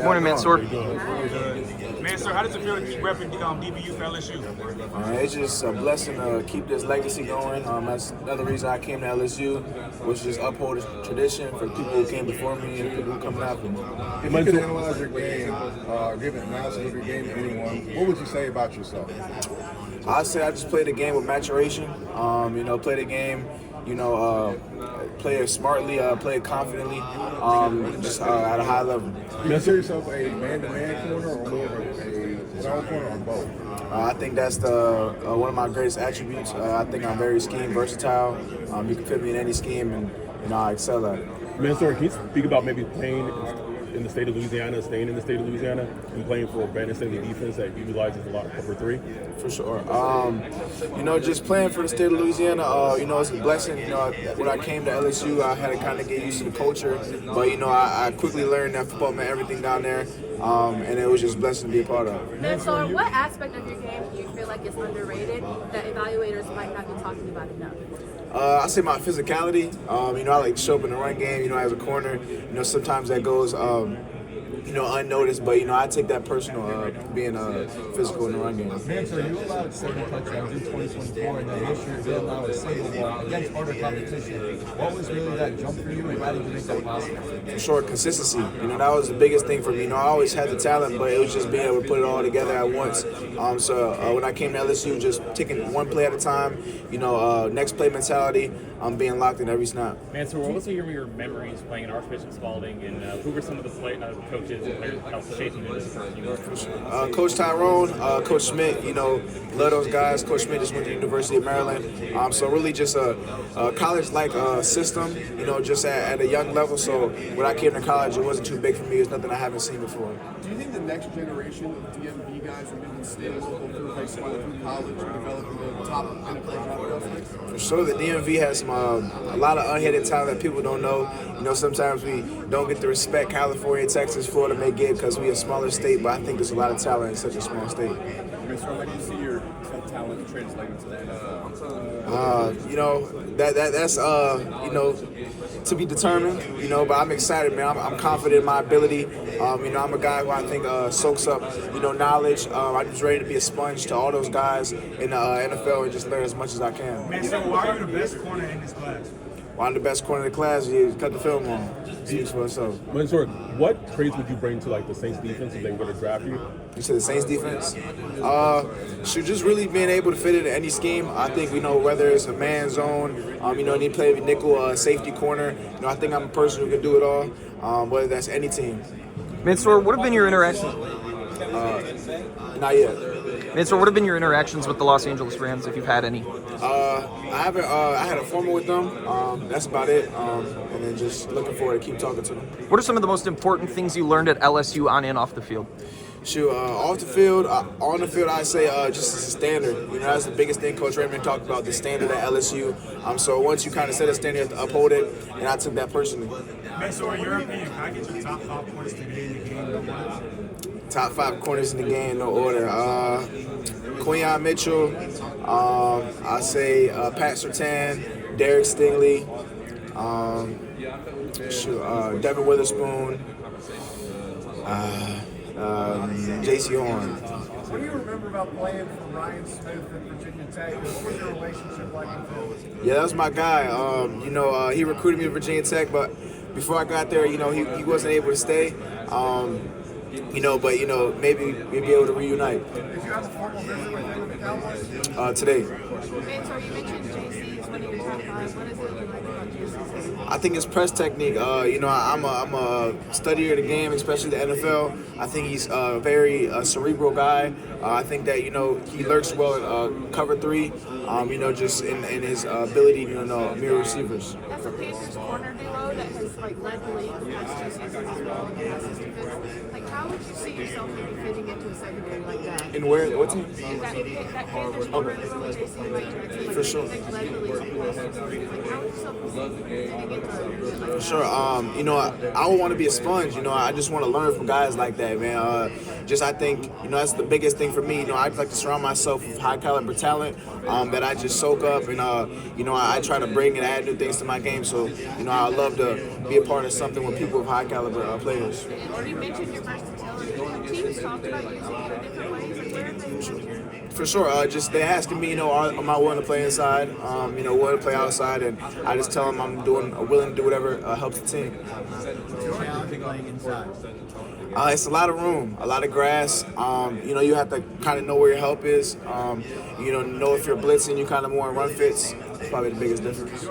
Morning, Mansoor. Mansoor, how does it feel to be repping DBU for LSU? It's just a blessing to keep this legacy going. That's another reason I came to LSU, was just uphold the tradition for people who came before me and people who come after me. If you could analyze your game, give an analysis of your game to anyone, what would you say about yourself? I say I just play the game with maturation. Play the game. Play it smartly, play it confidently, just at a high level. You consider yourself a man-to-man corner or more of a zone corner or both? I think that's one of my greatest attributes. I think I'm very scheme versatile. You can fit me in any scheme, and I excel at it. Mansoor, can you speak about maybe playing in the state of Louisiana, staying in the state of Louisiana, and playing for a Brandon Staley defense that utilizes a lot of cover three? For sure. Just playing for the state of Louisiana, it's a blessing. When I came to LSU, I had to kind of get used to the culture, but I quickly learned that football meant everything down there, and it was just a blessing to be a part of. Mansoor, what aspect of your game do you feel like is underrated that evaluators might not be talking about enough? I say my physicality. I like to show up in the run game. As a corner. Sometimes that goes, unnoticed. But I take that personal, being physical in the run game. Mansoor, you allowed 7 touchdowns in 2024, and then this year you allowed a single ball against harder competition. What was really that jump for you, and how did you make that possible? For sure, consistency. That was the biggest thing for me. I always had the talent, but it was just being able to put it all together at once. When I came to LSU, just taking one play at a time. Next play mentality. I'm being locked in every snap. Mansoor, what was some of your memories playing in Archbishop Spalding, and who were some of the coaches and players that helped shape you into this first team? Coach Tyrone, Coach Schmidt, love those guys. Coach Schmidt just went to the University of Maryland. So really just a college-like system, just at a young level. So when I came to college, it wasn't too big for me. It's nothing I haven't seen before. Do you think the next generation of DMV guys are maybe stay local through high school, through college, and develop the top NFL prospects? For sure, the DMV has some a lot of unhidden talent that people don't know. Sometimes we don't get the respect California, Texas, Florida may get because we're a smaller state, but I think there's a lot of talent in such a small state. Mansoor, how do you see your talent translating to the NFL? That's to be determined, but I'm excited, man. I'm confident in my ability. I'm a guy who I think soaks up, knowledge. I'm just ready to be a sponge to all those guys in the NFL and just learn as much as I can. Mansoor, why are you the best corner in this class? Well, I'm the best corner in the class. You cut the film on. Speaks for itself. Mansoor, what traits would you bring to the Saints defense if they were to draft you? You said the Saints defense? Just really being able to fit into any scheme. I think, whether it's a man zone, any play nickel, safety corner. I think I'm a person who can do it all, whether that's any team. Mansoor, what have been your interactions? Not yet. Mansoor, what have been your interactions with the Los Angeles Rams, if you've had any? I haven't. I had a formal with them. That's about it. And then just looking forward to keep talking to them. What are some of the most important things you learned at LSU on and off the field? Shoot, off the field, on the field, I say just as a standard. That's the biggest thing Coach Raymond talked about, the standard at LSU. So once you kind of set a standard, you have to uphold it, and I took that personally. Mansoor, in your opinion, can I get your top 5 points to be in the game? Top 5 corners in the game, no order. Quinyon Mitchell, I say Pat Surtain, Derek Stingley, Devin Witherspoon, J.C. Horn. What do you remember about playing for Ryan Smith at Virginia Tech? What was your relationship like with him? Yeah, that was my guy. He recruited me to Virginia Tech, but before I got there, he wasn't able to stay. Maybe we'll be able to reunite. Did you have a formal visit with him at the Cowboys? Today. Mansoor, you mentioned JC is one of your top 5. What is it like about JC's game? I think his press technique. I'm a studier of the game, especially the NFL. I think he's a very cerebral guy. I think that he lurks well in cover 3. Just in his ability to mirror receivers. That's a Panthers corner duo that has led the league the past 2 seasons as well in passes defense. How would you see yourself maybe fitting into a secondary like that? In where? What team? That Panthers corner duo with JC Wade. For sure. They've led the league the past 2 seasons. How would you fitting into a For sure. I would want to be a sponge. I just want to learn from guys like that, man. I think, that's the biggest thing for me. I'd like to surround myself with high caliber talent that I just soak up, and I try to bring and add new things to my game. So, I love to be a part of something with people of high caliber players. And you mentioned your versatility. Have teams talked about using you in different ways? Like, where have they used you? For sure, just they're asking me, am I willing to play inside, willing to play outside, and I just tell them I'm willing to do whatever helps the team. It's a lot of room, a lot of grass. You have to kind of know where your help is. Know if you're blitzing, you kind of more in run fits. It's probably the biggest difference.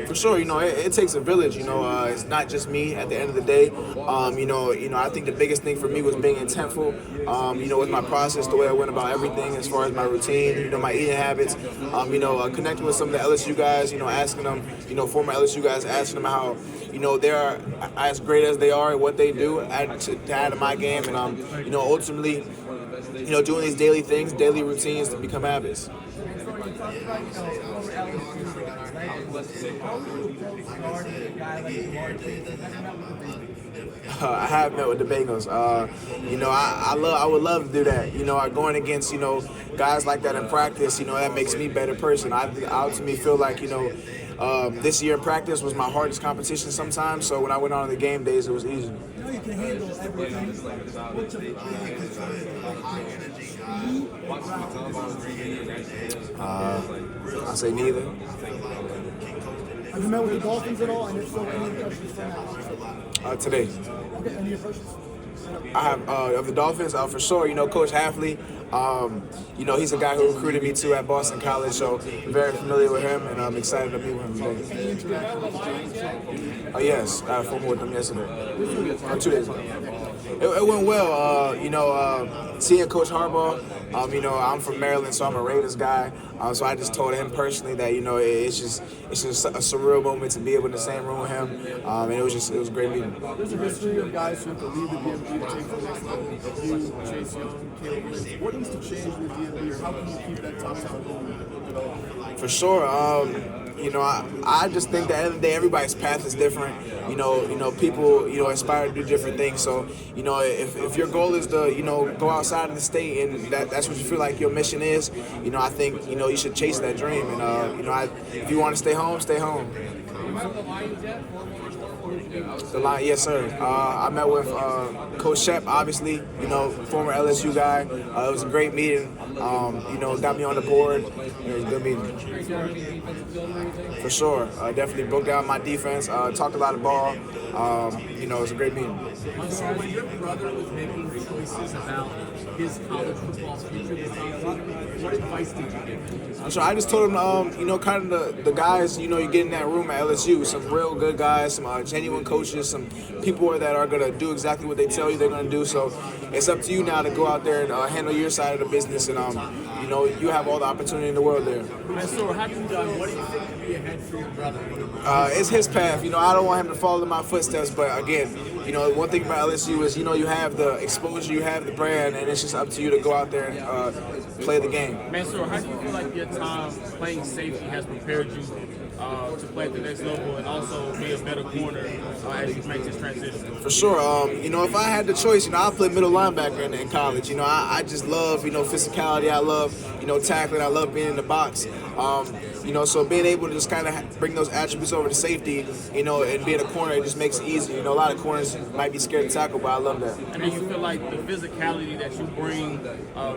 For sure, it takes a village. It's not just me. At the end of the day, I think the biggest thing for me was being intentful. With my process, the way I went about everything, as far as my routine, my eating habits. Connecting with some of the LSU guys. Asking them, former LSU guys, asking them how, they're as great as they are at what they do, to add to my game, and ultimately, doing these daily things, daily routines to become habits. I have met with the Bengals. I would love to do that. Going against guys like that in practice, that makes me a better person. I ultimately feel like this year in practice was my hardest competition sometimes. So when I went on the game days, it was easy. You can handle everything. I say neither. Have you met with the Dolphins at all? And if so, any impressions from that? Today. Okay, any impressions? I have of the Dolphins, for sure. Coach Hafley. He's a guy who recruited me too at Boston College, so I'm very familiar with him, and I'm excited to meet with him today. Yes, I filmed with them yesterday, or 2 days ago. It went well. Seeing Coach Harbaugh. I'm from Maryland, so I'm a Raiders guy. So I just told him personally that it's just a surreal moment to be able in the same room with him, and it was a great meeting. There's a history of guys who have to leave the DMV to take the next level. You, Chase Young, Caleb Williams. What needs to change in the DMV, or how can you keep that top talent developing? For sure. I just think that at the end of the day, everybody's path is different. People, aspire to do different things. So, if your goal is to, go outside of the state and that's what you feel like your mission is, I think, you should chase that dream. And, if you want to stay home, stay home. The line, yes, sir. I met with Coach Shep, obviously, former LSU guy. It was a great meeting. Got me on the board. It was a good meeting. For sure. Definitely broke down my defense. Talked a lot of ball. It was a great meeting. Mansoor, when your brother was making choices about his college football future this offseason, what advice did you give him? So I just told him, kind of the guys, you get in that room at LSU, some real good guys, some genuine coaches, some people that are going to do exactly what they tell you they're going to do. So it's up to you now to go out there and handle your side of the business, and you have all the opportunity in the world there. Mansoor, what do you think could be ahead for your brother? It's his path. I don't want him to follow in my footsteps, but again, one thing about LSU is, you have the exposure, you have the brand, and it's just up to you to go out there and play the game. Mansoor, how do you feel like your time playing safety has prepared you to play at the next level and also be a better corner as you make this transition? For sure. If I had the choice, I played middle linebacker in college. I just love, physicality. I love, tackling. I love being in the box. So being able to just kind of bring those attributes over to safety, and being a corner, it just makes it easy. A lot of corners might be scared to tackle, but I love that. And then you feel like the physicality that you bring,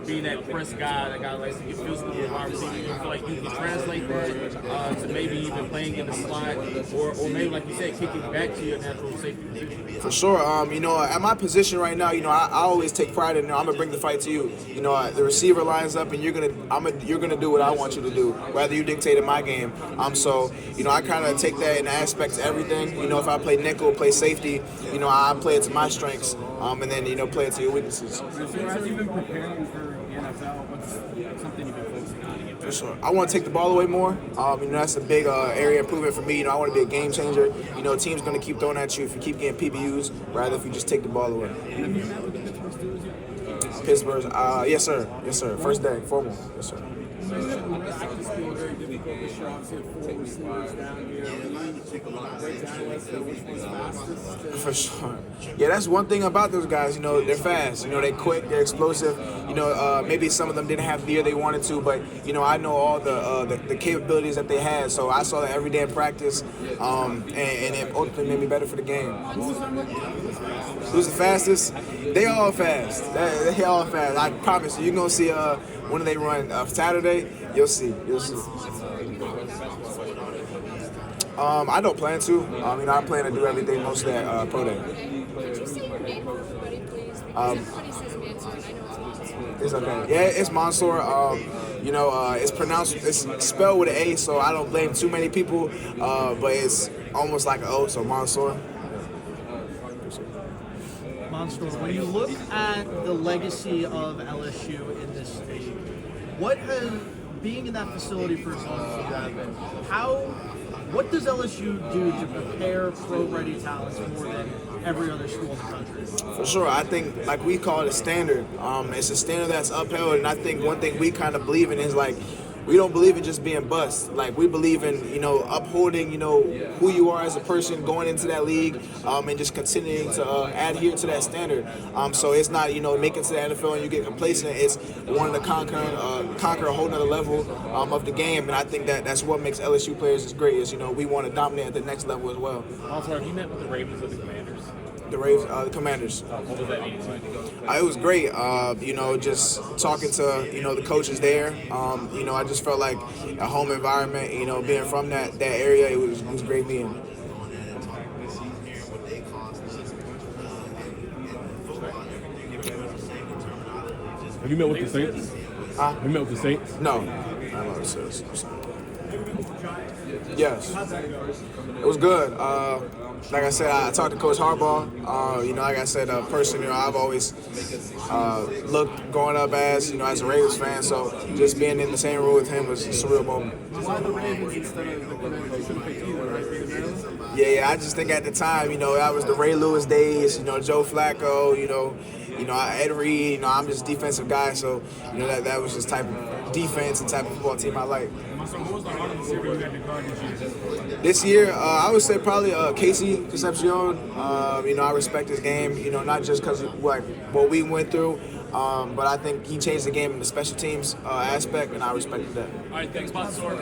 being that press guy, that guy likes to get physical with wide receiver, you feel like you can translate that to maybe even playing in the slot, or maybe, like you said, kicking back to your natural safety position? For sure. At my position right now, I always take pride in, I'm gonna bring the fight to you. The receiver lines up, and you're gonna do what I want you to do, whether you dictate in my game. I kind of take that in aspect to everything. If I play nickel, play safety, I play it to my strengths, and then play it to your weaknesses. So as you've been preparing for the NFL, what's something you've been focusing on again? For sure. I want to take the ball away more. That's a big area of improvement for me. I want to be a game changer. Team's going to keep throwing at you if you keep getting PBUs, rather if you just take the ball away. Have you met with the Pittsburgh Steelers yet? Pittsburgh, yes, sir. Yes, sir. First day, formal. Yes, sir. You mentioned practice being very difficult this year. Obviously, 4 receivers down here. Break down which one's fastest. For sure. Yeah, that's one thing about those guys. You know, they're fast. You know, they're quick. They're explosive. You know, maybe some of them didn't have the year they wanted to, but you know, I know all the capabilities that they had. So I saw that every day in practice, and it ultimately made me better for the game. Who's the fastest? They all fast. They all fast. I promise you. You're gonna see when they run Saturday. You'll see. You'll see. I don't plan to. You know, I plan to do everything most at pro day. Could you say your name for everybody, please? Because everybody says Mansoor, and I know it's Mansoor. It's okay. Yeah, it's Mansoor. You know, it's spelled with an A, so I don't blame too many people. But it's almost like an O, so Mansoor. Mansoor, when you look at the legacy of LSU in this league, what has being in that facility for as long as you have been, what does LSU do to prepare pro-ready talents more than every other school in the country? For sure. I think, like we call it a standard. It's a standard that's upheld, and I think one thing we kind of believe in is like, we don't believe in just being bust. Like, we believe in, you know, upholding, you know, who you are as a person going into that league, and just continuing to adhere to that standard. So it's not, you know, making it to the NFL and you get complacent. It's wanting to conquer a whole nother level of the game. And I think that's what makes LSU players as great is, you know, we want to dominate at the next level as well. Also, have you met with the Ravens or the Commanders? The Commanders. What was that mean? It was great. You know, just talking to, you know, the coaches there. You know, I just felt like a home environment. You know, being from that area, it was great meeting. Have you met with the Saints? Have you met with the Saints? No. I don't know the Saints. Yes. It was good. Like I said, I talked to Coach Harbaugh. You know, like I said, a person, you know, I've always looked growing up as, you know, as a Ravens fan. So just being in the same room with him was a surreal moment. Why the Ravens instead of the Commanders? You shouldn't pick either, right? Yeah, I just think at the time, you know, that was the Ray Lewis days. You know, Joe Flacco. You know, Ed Reed. You know, I'm just a defensive guy, so you know that was just type of defense and type of football team I like. So what was the hardest receiver you had to guard This year, I would say probably Casey Concepcion. You know, I respect his game. You know, not just because of what we went through, but I think he changed the game in the special teams aspect, and I respected that. All right, thanks, Mansoor.